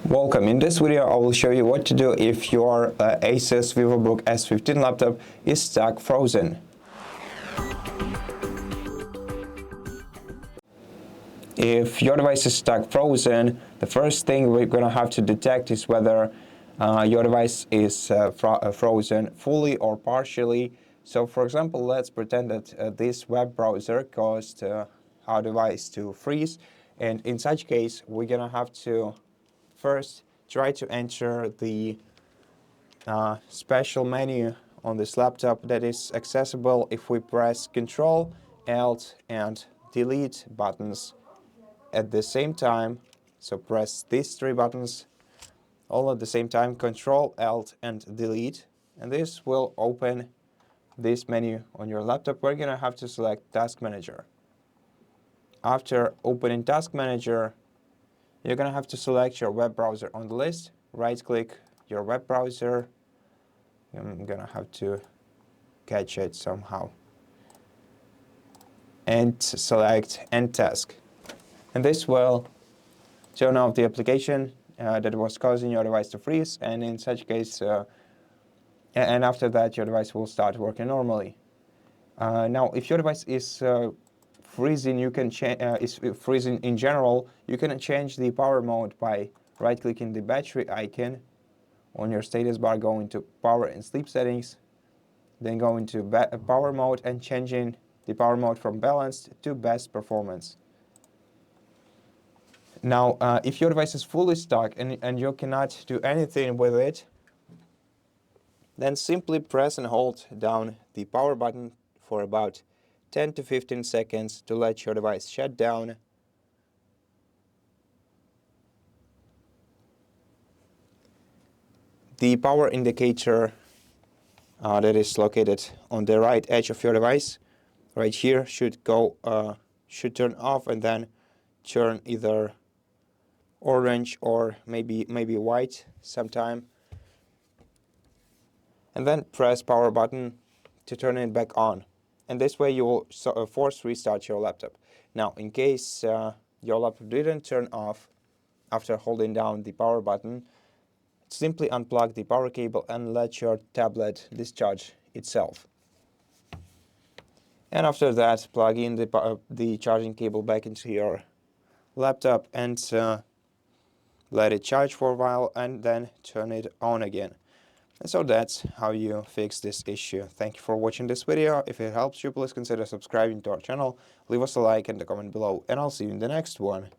Welcome. In this video I will show you what to do if your ASUS VivoBook S15 laptop is stuck frozen. If your device is stuck frozen, the first thing we're going to have to detect is whether your device is frozen fully or partially. So for example, let's pretend that this web browser caused our device to freeze, and in such case we're going to have to first try to enter the special menu on this laptop that is accessible if we press Ctrl+Alt and Delete buttons at the same time. So press these three buttons all at the same time, Ctrl+Alt and Delete, and this will open this menu on your laptop. We're going to have to select Task Manager. After opening Task Manager, you're going to have to select your web browser on the list, right-click your web browser. I'm going to have to catch it somehow. And select End Task. And this will turn off the application that was causing your device to freeze, and in such case, and after that your device will start working normally. Now, if your device is freezing, you can is freezing in general, you can change the power mode by right-clicking the battery icon on your status bar, going to Power and Sleep Settings, then going to Power Mode and changing the power mode from Balanced to Best Performance. Now, if your device is fully stuck and you cannot do anything with it, then simply press and hold down the power button for about 10 to 15 seconds to let your device shut down. The power indicator that is located on the right edge of your device, right here, should turn off and then turn either orange or maybe white sometime. And then press power button to turn it back on. And this way you will force restart your laptop. Now, in case your laptop didn't turn off after holding down the power button, simply unplug the power cable and let your tablet discharge itself. And after that, plug in the charging cable back into your laptop and let it charge for a while and then turn it on again. And so that's how you fix this issue. Thank you for watching this video. If it helps you, please consider subscribing to our channel, leave us a like and a comment below, and I'll see you in the next one.